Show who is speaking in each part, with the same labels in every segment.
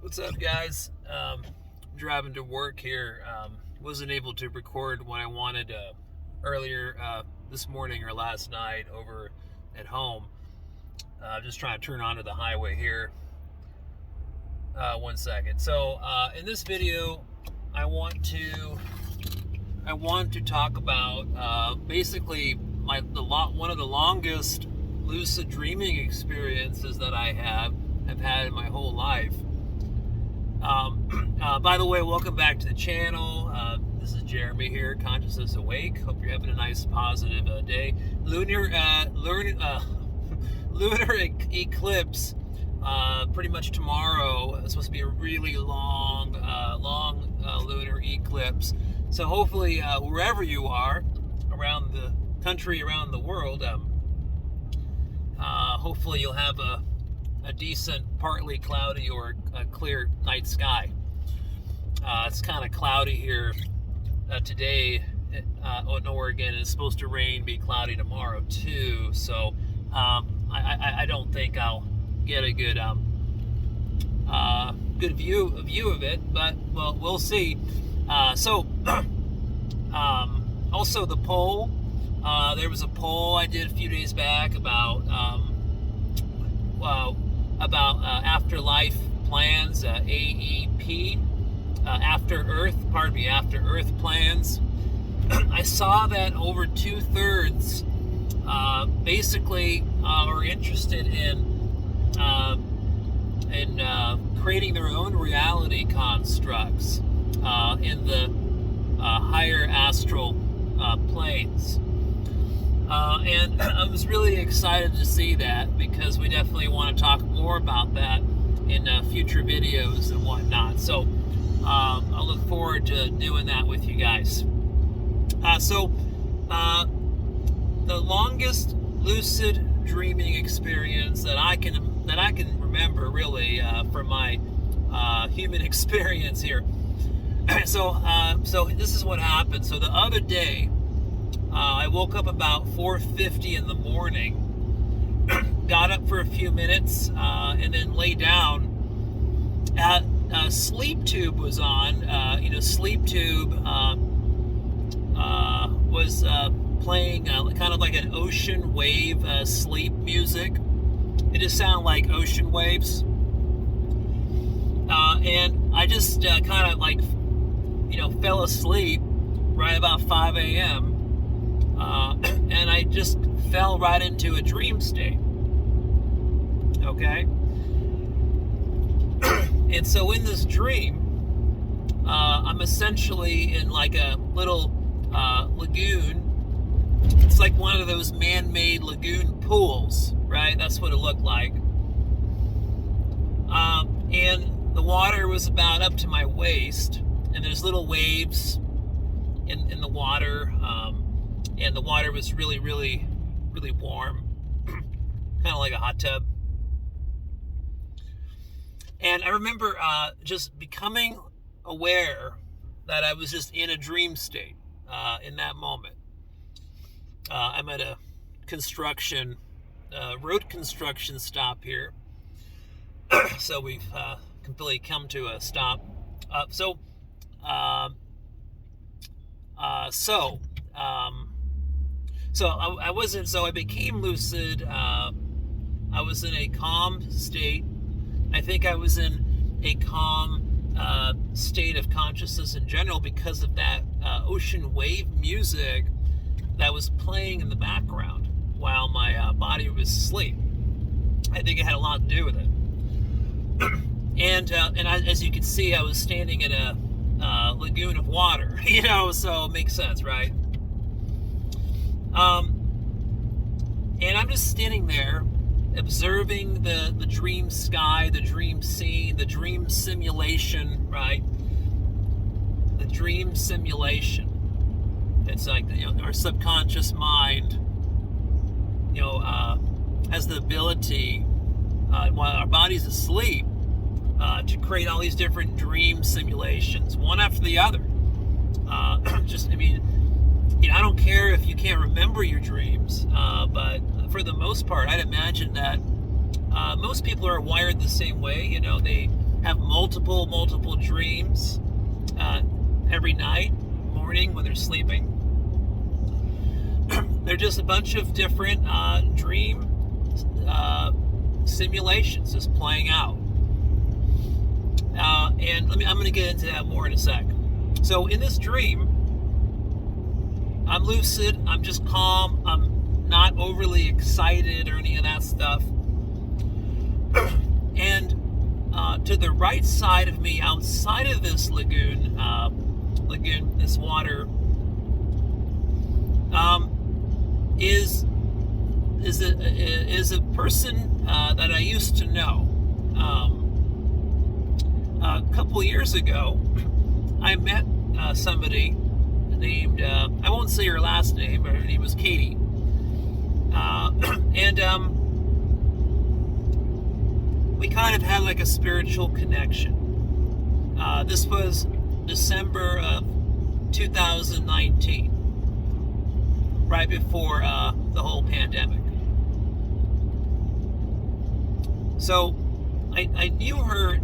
Speaker 1: What's up, guys? Driving to work here. Wasn't able to record when I wanted earlier this morning or last night over at home. Just trying to turn onto the highway here. 1 second. So in this video, I want to talk about basically one of the longest lucid dreaming experiences that I have had in my whole life. By the way, welcome back to the channel. This is Jeremy here, Consciousness Awake. Hope you're having a nice, positive day. Lunar eclipse, pretty much tomorrow. It's supposed to be a really long lunar eclipse. So hopefully, wherever you are, around the country, around the world, hopefully you'll have a decent, partly cloudy or a clear night sky. It's kind of cloudy here today in Oregon. It's supposed to rain, be cloudy tomorrow too. So I don't think I'll get a good view of it, but well, we'll see. Also the poll. There was a poll I did a few days back about afterlife plans, AEP, after Earth plans. I saw that over 2/3 basically are interested in creating their own reality constructs in the higher astral planes. And I was really excited to see that, because we definitely want to talk more about that in future videos and whatnot. So I look forward to doing that with you guys. The longest lucid dreaming experience that I can remember, really, from my human experience here. So this is what happened. So the other day, I woke up about 4:50 in the morning, got up for a few minutes, and then lay down. Sleep Tube was on. Sleep Tube was playing kind of like an ocean wave sleep music. It just sounded like ocean waves. And I just kind of fell asleep right about 5 a.m. And I just fell right into a dream state. Okay? And so in this dream, I'm essentially in like a little lagoon. It's like one of those man-made lagoon pools, right? That's what it looked like. And the water was about up to my waist, and there's little waves in the water. And the water was really, really, really warm, kind of like a hot tub. And I remember just becoming aware that I was just in a dream state in that moment. I'm at a road construction stop here. So we've completely come to a stop. So I became lucid. I was in a calm state. I think I was in a calm state of consciousness in general because of that ocean wave music that was playing in the background while my body was asleep. I think it had a lot to do with it. And as you can see, I was standing in a lagoon of water, so it makes sense, right? And I'm just standing there observing the dream sky, the dream scene, the dream simulation, right? The dream simulation. It's like, our subconscious mind, has the ability, while our body's asleep, to create all these different dream simulations, one after the other. I don't care if you can't remember your dreams, but for the most part, I'd imagine that most people are wired the same way. They have multiple dreams every night, morning when they're sleeping. They're just a bunch of different dream simulations just playing out. And I'm going to get into that more in a sec. So in this dream, I'm lucid, I'm just calm, I'm not overly excited or any of that stuff. And to the right side of me, outside of this lagoon, this water, is a person that I used to know. A couple years ago, I met somebody named, I won't say her last name, but her name was Katie. And we kind of had like a spiritual connection. This was December of 2019, right before the whole pandemic. So I knew her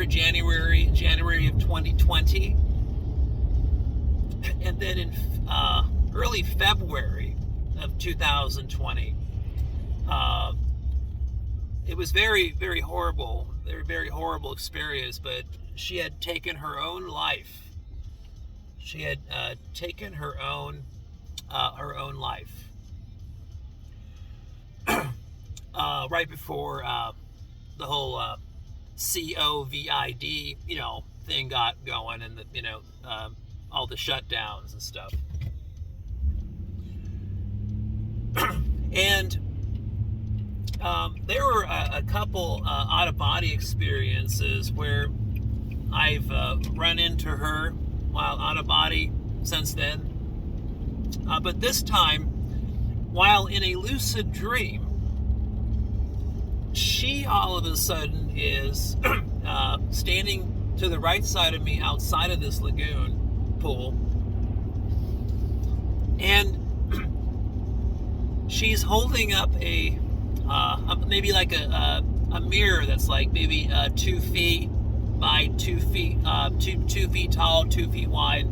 Speaker 1: January of 2020, and then in early February of 2020, it was very horrible, very horrible experience, but she had taken her own life. She had taken her own life right before the whole COVID, thing got going, and all the shutdowns and stuff. And there were a couple out-of-body experiences where I've run into her while out-of-body since then. But this time, while in a lucid dream, she all of a sudden is standing to the right side of me outside of this lagoon pool, and she's holding up maybe like a mirror that's like maybe 2 feet by 2 feet, 2 feet tall, 2 feet wide,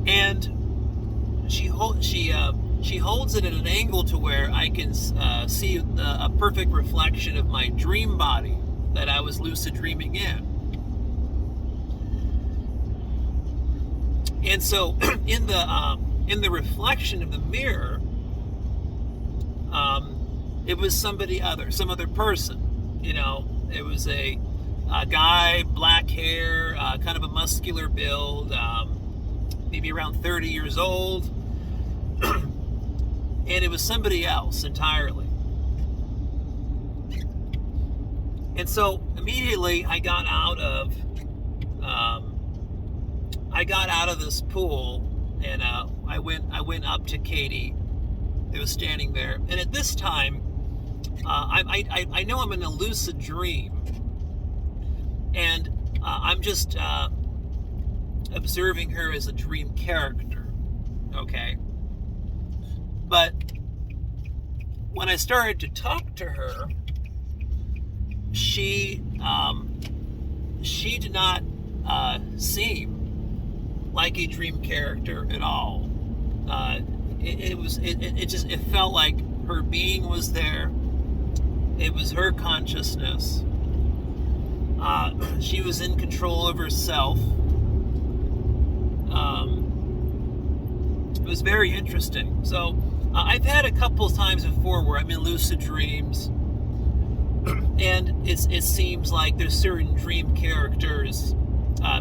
Speaker 1: and she holds it at an angle to where I can see a perfect reflection of my dream body that I was lucid dreaming in. And so in the reflection of the mirror, it was some other person. It was a guy, black hair, kind of a muscular build, maybe around 30 years old. And it was somebody else entirely. And so immediately I got out of this pool, and I went up to Katie, who was standing there. And at this time, I know I'm in a lucid dream, and I'm just observing her as a dream character, okay? But when I started to talk to her, she did not seem like a dream character at all. It felt like her being was there. It was her consciousness. She was in control of herself. It was very interesting. So I've had a couple times before where I'm in lucid dreams, and it seems like there's certain dream characters,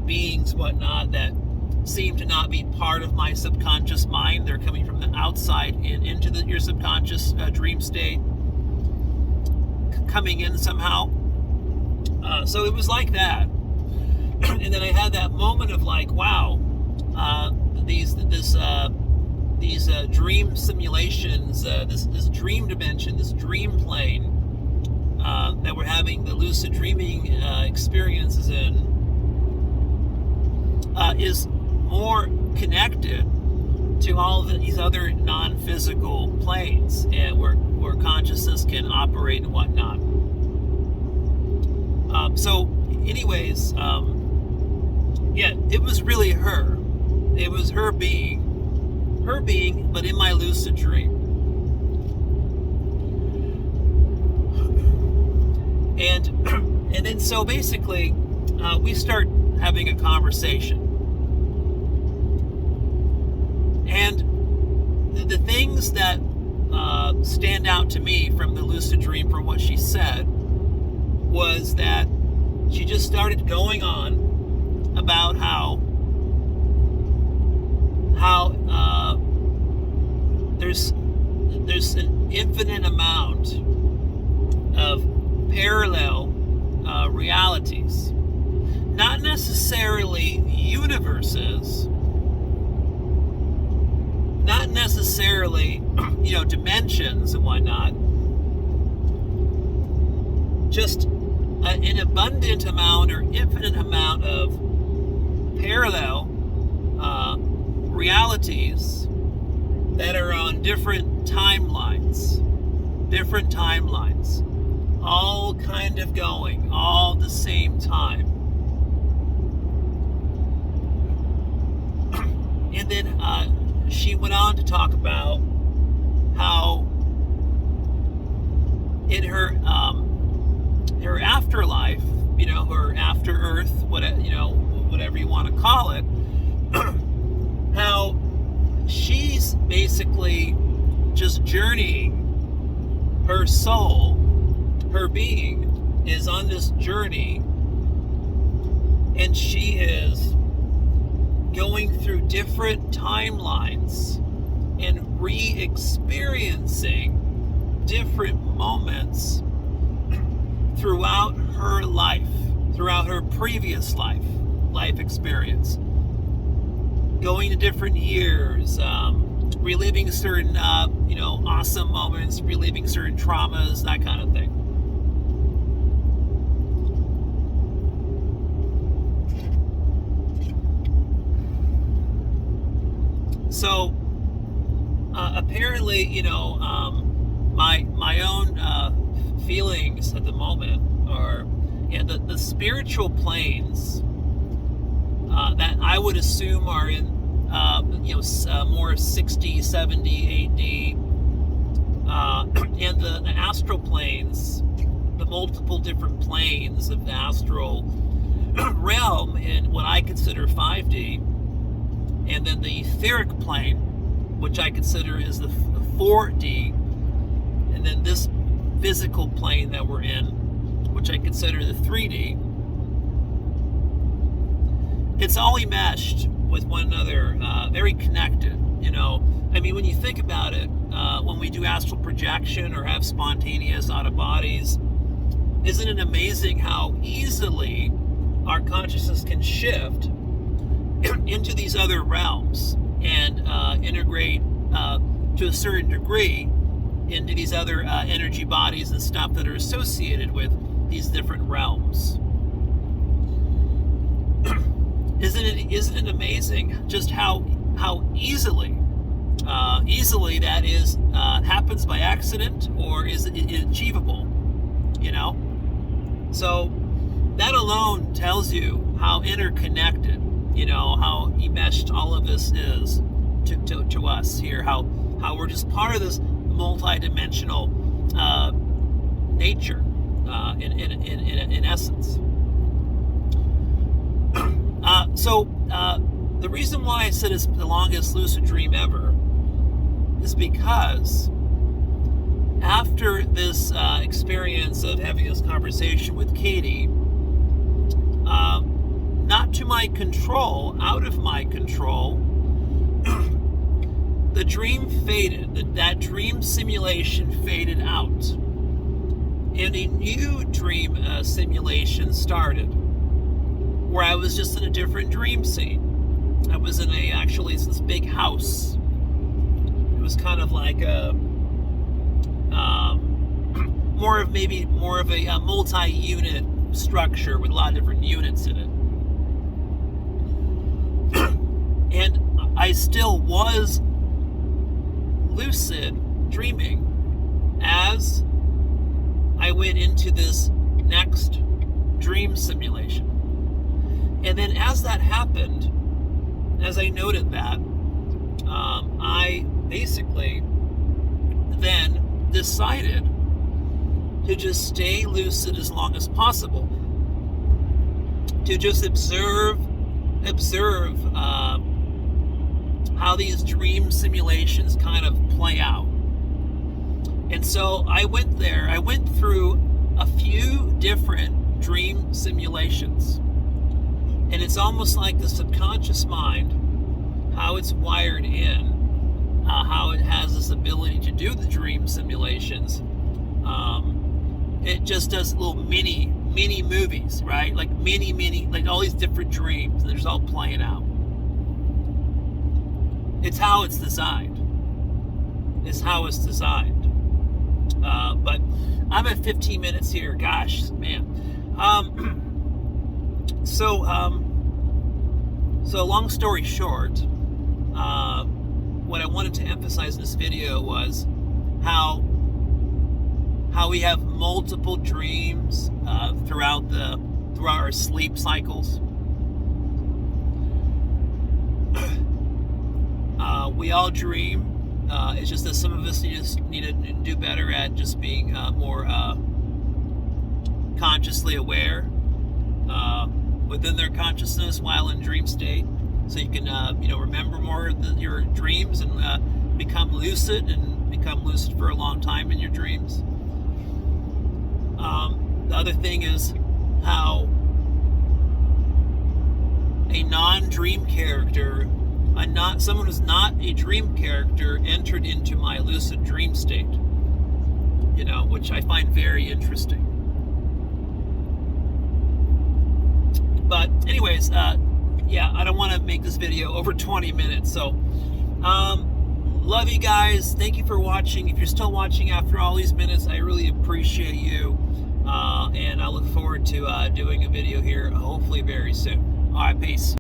Speaker 1: beings, whatnot, that seem to not be part of my subconscious mind. They're coming from the outside into your subconscious dream state, coming in somehow. So it was like that. And then I had that moment of like, wow, these dream simulations, this dream dimension, this dream plane that we're having the lucid dreaming experiences in, is more connected to all of these other non-physical planes, and where consciousness can operate and whatnot. So, anyways, yeah, it was really her. It was her being, but in my lucid dream. And and then so basically, we start having a conversation. And the things that stand out to me from the lucid dream, from what she said, was that she just started going on about how there's an infinite amount of parallel realities, not necessarily universes, not necessarily dimensions and whatnot, just an abundant amount or infinite amount of parallel realities that are on different timelines, all kind of going all at the same time. And then she went on to talk about how in her afterlife, her after Earth, whatever you want to call it, how she's basically just journeying. Her soul, her being, is on this journey, and she is going through different timelines and re-experiencing different moments throughout her life, throughout her previous life experience, going to different years, reliving certain awesome moments, reliving certain traumas, that kind of thing. So apparently, my own feelings at the moment are, the spiritual planes that I would assume are in more 60, 70 AD, and the astral planes, the multiple different planes of the astral realm in what I consider 5D, and then the etheric plane, which I consider is the 4D, and then this physical plane that we're in, which I consider the 3D. It's all enmeshed with one another, very connected. When you think about it, when we do astral projection or have spontaneous out of bodies, isn't it amazing how easily our consciousness can shift into these other realms and integrate to a certain degree into these other energy bodies and stuff that are associated with these different realms? Isn't it amazing just how easily that is happens by accident, or is it achievable? So that alone tells you how interconnected, how enmeshed all of this is to us here, how we're just part of this multi-dimensional nature in essence. So the reason why I said it's the longest lucid dream ever is because after this experience of having this conversation with Katie, not to my control, out of my control, the dream faded. That dream simulation faded out, and a new dream simulation started, where I was just in a different dream scene. I was in this big house. It was kind of like a more of a multi-unit structure with a lot of different units in it. And I still was lucid dreaming as I went into this next dream simulation. And then as that happened, as I noted that, I basically then decided to just stay lucid as long as possible, to just observe how these dream simulations kind of play out. And so I went through a few different dream simulations, and it's almost like the subconscious mind, how it's wired in, how it has this ability to do the dream simulations. It just does little mini movies, right? Like mini, like all these different dreams, and they're just all playing out. It's how it's designed. But I'm at 15 minutes here. Gosh, man. So long story short, what I wanted to emphasize in this video was how we have multiple dreams throughout our sleep cycles. We all dream. It's just that some of us need to do better at just being more consciously aware within their consciousness while in dream state, so you can remember more of your dreams and become lucid for a long time in your dreams. The other thing is how a non-dream character, someone who's not a dream character, entered into my lucid dream state, which I find very interesting. But anyways, I don't want to make this video over 20 minutes. So, love you guys. Thank you for watching. If you're still watching after all these minutes, I really appreciate you. And I look forward to doing a video here, hopefully very soon. All right, peace.